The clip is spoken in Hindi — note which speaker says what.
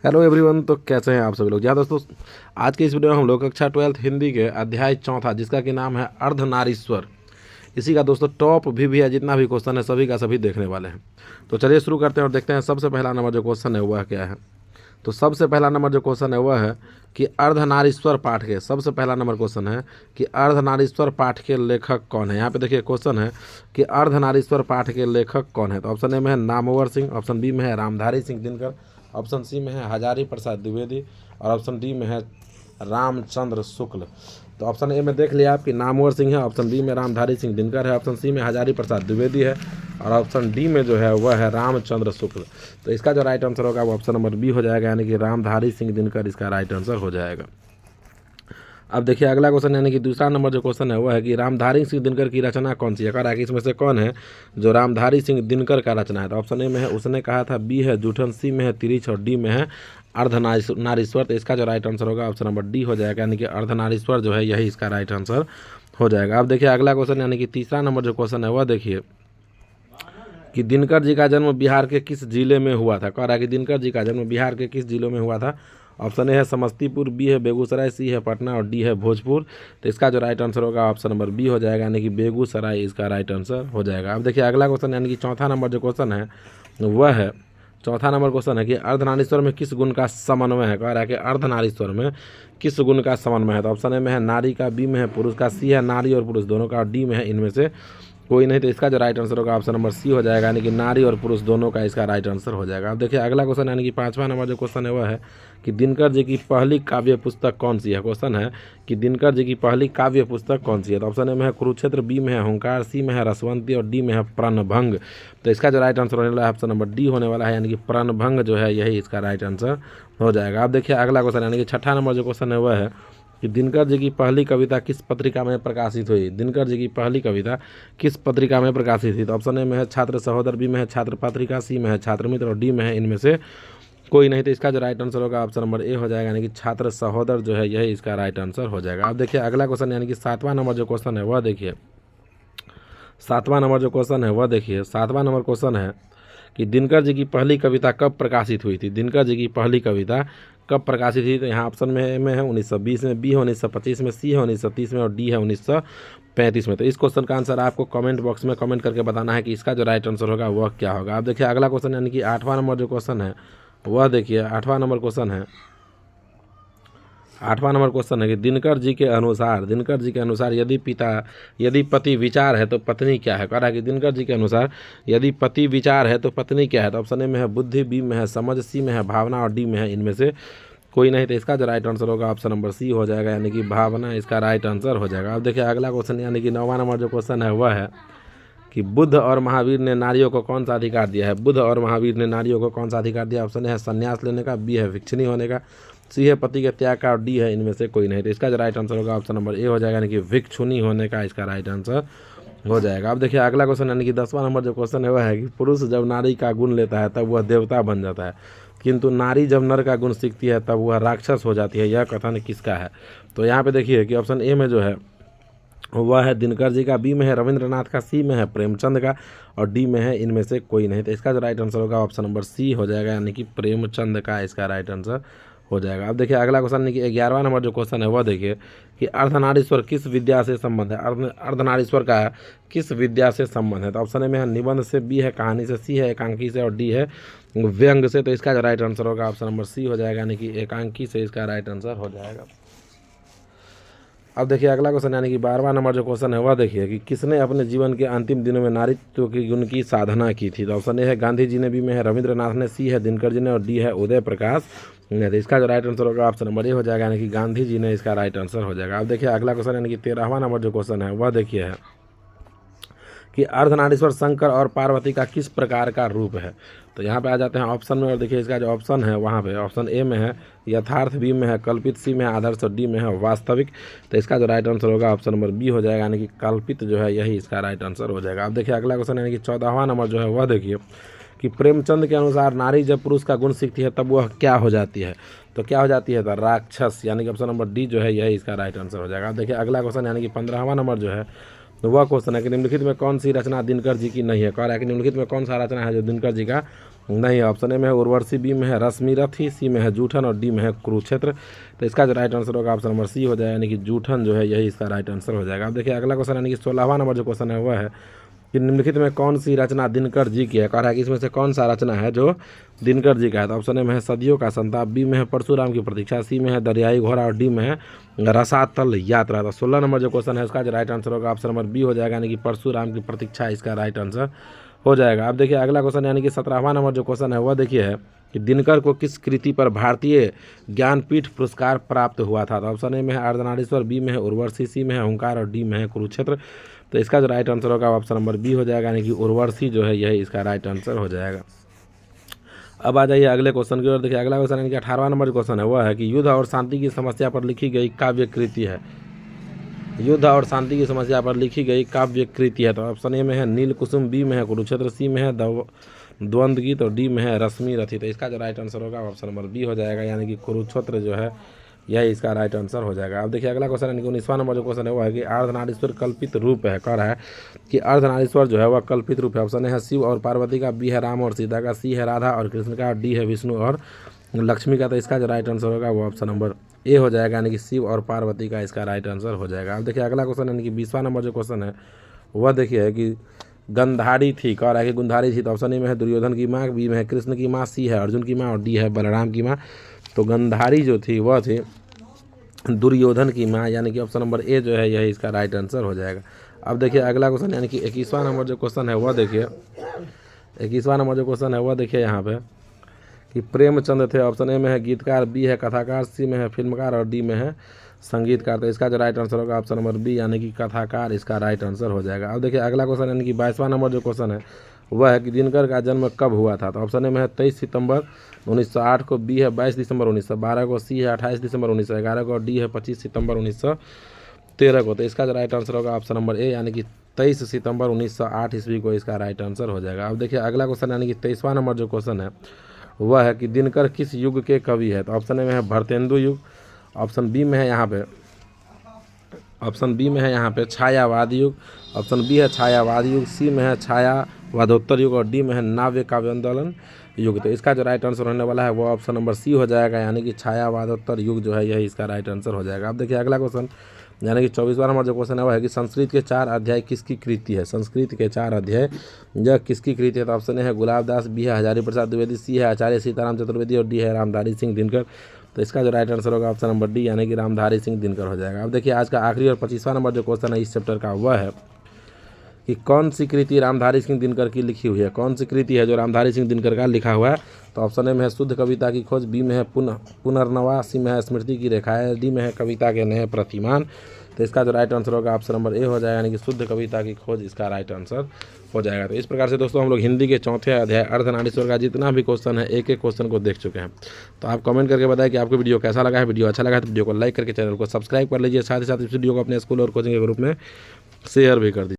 Speaker 1: Hello everyone. तो कैसे हैं आप सभी लोग। दोस्तों, आज के इस वीडियो में हम लोग कक्षा 12th हिंदी के अध्याय 4 जिसका कि नाम है अर्धनारीश्वर, इसी का दोस्तों टॉप भी है। जितना भी क्वेश्चन है सभी का सभी देखने वाले हैं। तो चलिए शुरू करते हैं और देखते हैं सबसे पहला नंबर जो क्वेश्चन है वह क्या है। तो सबसे पहला नंबर जो क्वेश्चन है वह है कि अर्धनारीश्वर पाठ के सबसे पहला नंबर क्वेश्चन है कि अर्धनारीश्वर पाठ के लेखक कौन है। यहाँ पे देखिए क्वेश्चन है कि अर्धनारीश्वर पाठ के लेखक कौन है। तो ऑप्शन ए में है नामवर सिंह, ऑप्शन बी में है रामधारी सिंह दिनकर, ऑप्शन सी में है हजारी प्रसाद द्विवेदी और ऑप्शन डी में है रामचंद्र शुक्ल। तो ऑप्शन ए में देख लिया आपकी नामवर सिंह है, ऑप्शन बी में रामधारी सिंह दिनकर है, ऑप्शन सी में हजारी प्रसाद द्विवेदी है और ऑप्शन डी में जो है वह है रामचंद्र शुक्ल। तो इसका जो राइट आंसर होगा वो ऑप्शन नंबर बी हो जाएगा, यानी कि रामधारी सिंह दिनकर इसका राइट आंसर हो जाएगा। अब देखिए अगला क्वेश्चन, यानी कि दूसरा नंबर जो क्वेश्चन है वह है कि रामधारी सिंह दिनकर की रचना कौन सी है। कह रहा है कि इसमें से कौन है जो रामधारी सिंह दिनकर का रचना है। तो ऑप्शन ए में है उसने कहा था, बी है जूठन, सी में है तिरिछ और डी में है अर्धनारीश्वर। तो इसका जो राइट आंसर होगा ऑप्शन नंबर डी हो जाएगा, यानी कि अर्धनारीश्वर जो है यही इसका राइट आंसर हो जाएगा। अब देखिए अगला क्वेश्चन, यानी कि तीसरा नंबर जो क्वेश्चन है वह देखिए कि दिनकर जी का जन्म बिहार के किस जिले में हुआ था। कह रहा है कि दिनकर जी का जन्म बिहार के किस जिले में हुआ था। ऑप्शन ए है समस्तीपुर, बी है बेगूसराय, सी है पटना और डी है भोजपुर। तो इसका जो राइट आंसर होगा ऑप्शन नंबर बी हो जाएगा, यानी कि बेगूसराय इसका राइट आंसर हो जाएगा। अब देखिए अगला क्वेश्चन, यानी कि चौथा नंबर जो क्वेश्चन है वह है, चौथा नंबर क्वेश्चन है कि अर्धनारीश्वर में किस गुण का समन्वय है। कह रहा है कि अर्धनारीश्वर में किस गुण का समन्वय है। तो ऑप्शन ए में है नारी का, बी में है पुरुष का, सी है नारी और पुरुष दोनों का और डी में है इनमें से कोई नहीं। तो इसका जो राइट आंसर होगा ऑप्शन नंबर सी हो जाएगा, यानी कि नारी और पुरुष दोनों का इसका राइट आंसर हो जाएगा। अब देखिए अगला क्वेश्चन, यानी कि पांचवा नंबर जो क्वेश्चन है वह है कि दिनकर जी की पहली काव्य पुस्तक कौन सी है। क्वेश्चन है कि दिनकर जी की पहली काव्य पुस्तक कौन सी है। तो ऑप्शन ए में है कुरुक्षेत्र, बी में है हुंकार, सी में है रसवंती और डी में है प्रणभंग। तो इसका जो राइट आंसर होने वाला है ऑप्शन नंबर डी होने वाला है, यानी कि प्रणभंग जो है यही इसका राइट आंसर हो जाएगा। अब देखिए अगला क्वेश्चन, यानी कि छठा नंबर जो क्वेश्चन है वह है कि दिनकर जी की पहली कविता किस पत्रिका में प्रकाशित हुई। दिनकर जी की पहली कविता किस पत्रिका में प्रकाशित हुई। तो ऑप्शन ए में है छात्र सहोदर, बी में है छात्र पत्रिका, सी में है छात्र मित्र और डी में है इनमें से कोई नहीं। तो इसका जो राइट आंसर होगा ऑप्शन नंबर ए हो जाएगा, यानी कि छात्र सहोदर जो है यही इसका राइट आंसर हो जाएगा। अब देखिए अगला क्वेश्चन, यानी कि सातवां नंबर जो क्वेश्चन है वह देखिए, सातवां नंबर जो क्वेश्चन है वह देखिए, सातवां नंबर क्वेश्चन है कि दिनकर जी की पहली कविता कब प्रकाशित हुई थी। दिनकर जी की पहली कविता कब प्रकाशित हुई। तो यहाँ ऑप्शन में है 1920 में, बी है 1925 में, सी है 1930 में और डी है 1935 में। तो इस क्वेश्चन का आंसर आपको कमेंट बॉक्स में कमेंट करके बताना है कि इसका जो राइट आंसर होगा वह क्या होगा। अब देखिए अगला क्वेश्चन, यानी कि आठवां नंबर जो क्वेश्चन है वह देखिए, आठवां नंबर क्वेश्चन है, आठवां नंबर क्वेश्चन है कि दिनकर जी के अनुसार, दिनकर जी के अनुसार यदि पति विचार है तो पत्नी क्या है। कह रहा है कि दिनकर जी के अनुसार यदि पति विचार है तो पत्नी क्या है। तो ऑप्शन ए में है बुद्धि, बी में है समझ, सी में है भावना और डी में है इनमें से कोई नहीं। तो इसका जो राइट आंसर होगा ऑप्शन नंबर सी हो जाएगा, यानी कि भावना इसका राइट आंसर हो जाएगा। अब देखिए अगला क्वेश्चन, यानी कि नौवां नंबर जो क्वेश्चन है वह है कि बुद्ध और महावीर ने नारियों को कौन सा अधिकार दिया है। बुद्ध और महावीर ने नारियों को कौन सा अधिकार दिया। ऑप्शन है संन्यास लेने का, बी है भिक्षुणी होने का, सी है पति के त्याग का और डी है इनमें से कोई नहीं। तो इसका जो राइट आंसर होगा ऑप्शन नंबर ए हो जाएगा, यानी कि भिक्षुणी होने का इसका राइट आंसर हो जाएगा। अब देखिए अगला क्वेश्चन, यानी कि 10वां नंबर जो क्वेश्चन है वह है कि पुरुष जब नारी का गुण लेता है तब वह देवता बन जाता है, किंतु नारी जब नर का गुण सीखती है तब वह राक्षस हो जाती है। यह कथन किसका है। तो यहाँ पे देखिए कि ऑप्शन ए में जो है वह है दिनकर जी का, बी में है रविंद्रनाथ का, सी में है प्रेमचंद का और डी में है इनमें से कोई नहीं। तो इसका जो राइट आंसर होगा ऑप्शन नंबर सी हो जाएगा, यानी कि प्रेमचंद का इसका राइट आंसर हो जाएगा। अब देखिए अगला क्वेश्चन, यानी कि 11वां नंबर जो क्वेश्चन है वह देखिए कि अर्धनारीश्वर किस विद्या से संबंध है। अर्धनारीश्वर का किस विद्या से संबंध है। तो ऑप्शन ए में है निबंध से, बी है कहानी से, सी है एकांकी से और डी है व्यंग से। तो इसका जो राइट आंसर होगा ऑप्शन नंबर सी हो जाएगा, यानी कि एकांकी से इसका राइट आंसर हो जाएगा। अब देखिए अगला क्वेश्चन, यानी कि 12वां नंबर जो क्वेश्चन है वह देखिए कि किसने अपने जीवन के अंतिम दिनों में नारीत्व की गुण की साधना की थी। तो ऑप्शन ए है गांधी जी ने, बी में है रविंद्रनाथ ने, सी है दिनकर जी ने और डी है उदय प्रकाश ने। तो इसका जो राइट आंसर होगा ऑप्शन नंबर ए हो जाएगा, यानी कि गांधी जी ने इसका राइट आंसर हो जाएगा। अब देखिए अगला क्वेश्चन, यानी कि 13वां नंबर जो क्वेश्चन है वह देखिए है कि अर्धनारीश्वर शंकर और पार्वती का किस प्रकार का रूप है। तो यहाँ पे आ जाते हैं ऑप्शन में और देखिए इसका जो ऑप्शन है वहाँ पे ऑप्शन ए में है यथार्थ, बी में है कल्पित, सी में है आदर्श और डी में है वास्तविक। तो इसका जो राइट आंसर होगा ऑप्शन नंबर बी हो जाएगा, यानी कि कल्पित जो है यही इसका राइट आंसर हो जाएगा। अब देखिए अगला क्वेश्चन, यानी कि 14वां नंबर जो है वह देखिए कि प्रेमचंद के अनुसार नारी जब पुरुष का गुण सीखती है तब वह क्या हो जाती है। तो क्या हो जाती है, तो राक्षस, यानी कि ऑप्शन नंबर डी जो है यही इसका राइट आंसर हो जाएगा। अब देखिए अगला क्वेश्चन, यानी कि 15वां नंबर जो है वह क्वेश्चन है कि निम्नलिखित में कौन सी रचना दिनकर जी की नहीं है। कह रहा है कि निम्नलिखित में कौन सा रचना है जो दिनकर जी का नहीं, ऑप्शन ए में है उर्वशी, बी में है रश्मिरथी, सी में है जूठन और डी में है कुरुक्षेत्र। तो इसका जो राइट आंसर होगा ऑप्शन नंबर सी हो जाएगा, यानी कि जूठन जो है यही इसका राइट आंसर हो जाएगा। अब देखिए अगला क्वेश्चन यानी कि 16वां नंबर जो क्वेश्चन है वह है कि निम्नलिखित में कौन सी रचना दिनकर जी की है। कह रहा है कि इसमें से कौन सा रचना है जो दिनकर जी का है। तो ऑप्शन ए में है सदियों का संताप, बी में है परशुराम की प्रतीक्षा, सी में है दरियाई घोड़ा और डी में है रसातल यात्रा। तो 16 नंबर जो क्वेश्चन है उसका जो राइट आंसर होगा ऑप्शन नंबर बी हो जाएगा, यानी कि परशुराम की प्रतीक्षा इसका राइट आंसर हो जाएगा। अब देखिए अगला क्वेश्चन यानी कि 17वां नंबर जो क्वेश्चन है वह देखिए है कि दिनकर को किस कृति पर भारतीय ज्ञानपीठ पुरस्कार प्राप्त हुआ था। तो ऑप्शन ए में है अर्धनारीश्वर, बी में है उर्वशी, सी में है ओंकार और डी में है कुरुक्षेत्र। तो इसका जो राइट आंसर होगा ऑप्शन नंबर बी हो जाएगा, यानी कि उर्वशी जो है यही इसका राइट आंसर हो जाएगा। अब आ जाइए अगले क्वेश्चन की ओर। देखिए अगला क्वेश्चन यानी कि 18वां नंबर क्वेश्चन है वह है कि युद्ध और शांति की समस्या पर लिखी गई काव्य कृति है। युद्ध और शांति की समस्या पर लिखी गई काव्य कृति है। तो ऑप्शन ए में है नील कुसुम, बी में है कुरुक्षेत्र, सी में है द्वंद्व गीत और डी में है रश्मिरथी। तो इसका जो राइट आंसर होगा ऑप्शन नंबर बी हो जाएगा, यानी कि कुरुक्षेत्र जो है यही इसका राइट आंसर हो जाएगा। अब देखिए अगला क्वेश्चन यानी कि 19वां नंबर जो क्वेश्चन है वो है कि अर्धनारीश्वर कल्पित रूप है। कह रहा है कि अर्धनारीश्वर जो है वह कल्पित रूप है। ऑप्शन ए है शिव और पार्वती का, बी है राम और सीता का, सी है राधा और कृष्ण का, डी है विष्णु और लक्ष्मी का। तो इसका जो राइट आंसर होगा वो ऑप्शन नंबर ए हो जाएगा, यानी कि शिव और पार्वती का इसका राइट आंसर हो जाएगा। अब देखिए अगला क्वेश्चन यानी कि 20वां नंबर जो क्वेश्चन है वह देखिए है कि गंधारी थी। कह रहा है कि गुंधारी थी। तो ऑप्शन ए में है दुर्योधन की माँ, बी में है कृष्ण की माँ, सी है अर्जुन की माँ और डी है बलराम की माँ। तो गंधारी जो थी वह थी दुर्योधन की माँ, यानी कि ऑप्शन नंबर ए जो है यही इसका राइट आंसर हो जाएगा। अब देखिए अगला क्वेश्चन यानी कि 21वां नंबर जो क्वेश्चन है वह देखिए 21वां नंबर जो क्वेश्चन है वह देखिए यहाँ पे कि प्रेमचंद थे। ऑप्शन ए में है गीतकार, बी है कथाकार, सी में है फिल्मकार और डी में है संगीतकार। तो इसका जो राइट आंसर होगा ऑप्शन नंबर बी, यानी कि कथाकार इसका राइट आंसर हो जाएगा। अब देखिए अगला क्वेश्चन यानी कि 22वां नंबर जो क्वेश्चन है वह है कि दिनकर का जन्म कब हुआ था। तो ऑप्शन ए में है 23 सितंबर 1908 को, बी है 22 दिसंबर 1912 को, सी है 28 दिसंबर 1911 को और डी है 25 सितंबर 1913 को। तो इसका जो राइट आंसर होगा ऑप्शन नंबर ए, यानी कि 23 सितंबर 1908 ईस्वी को इसका राइट आंसर हो जाएगा। अब देखिए अगला क्वेश्चन यानी कि 23वां नंबर जो क्वेश्चन है वह है कि दिनकर किस युग के कवि है। तो ऑप्शन ए में है भरतेंदु युग, ऑप्शन बी में है यहाँ पे छायावाद युग, ऑप्शन बी है छायावाद युग, सी में है छायावादोत्तर युग और डी में है नाव्य काव्य आंदोलन युग। तो इसका जो राइट आंसर होने वाला है वो ऑप्शन नंबर सी हो जाएगा, यानी कि छायावादोत्तर युग जो है यही इसका राइट आंसर हो जाएगा। अब देखिए अगला क्वेश्चन यानी कि 24वां नंबर जो क्वेश्चन है वो है कि संस्कृत के 4 अध्याय किसकी कृति है। संस्कृत के 4 अध्याय यह किसकी कृति है। तो ऑप्शन ए है गुलाबदास, बी है हजारी प्रसाद द्विवेदी, सी है आचार्य सीताराम चतुर्वेदी और डी है रामधारी सिंह दिनकर। तो इसका जो राइट आंसर होगा ऑप्शन नंबर डी, यानी कि रामधारी सिंह दिनकर हो जाएगा। अब देखिए आज का आखिरी और 25वां नंबर जो क्वेश्चन है इस चैप्टर का वह है कि कौन सी कृति रामधारी सिंह दिनकर की लिखी हुई है। कौन सी कृति है जो रामधारी सिंह दिनकर का लिखा हुआ है। तो ऑप्शन ए में है शुद्ध कविता की खोज, बी में है पुनर्नवा, सी में है स्मृति की रेखाएं, डी में है कविता के नए प्रतिमान। तो इसका जो राइट आंसर होगा ऑप्शन नंबर ए हो जाएगा, यानी कि शुद्ध कविता की खोज इसका राइट आंसर हो जाएगा। तो इस प्रकार से दोस्तों हम लोग हिंदी के 4थे अध्याय अर्धनारीश्वर का जितना भी क्वेश्चन है एक एक क्वेश्चन को देख चुके हैं। तो आप कमेंट करके बताएं कि आपको वीडियो कैसा लगा है। वीडियो अच्छा लगा है तो वीडियो को लाइक करके चैनल को सब्सक्राइब कर लीजिए, साथ ही साथ इस वीडियो को अपने स्कूल और कोचिंग के ग्रुप में शेयर भी कर दीजिए।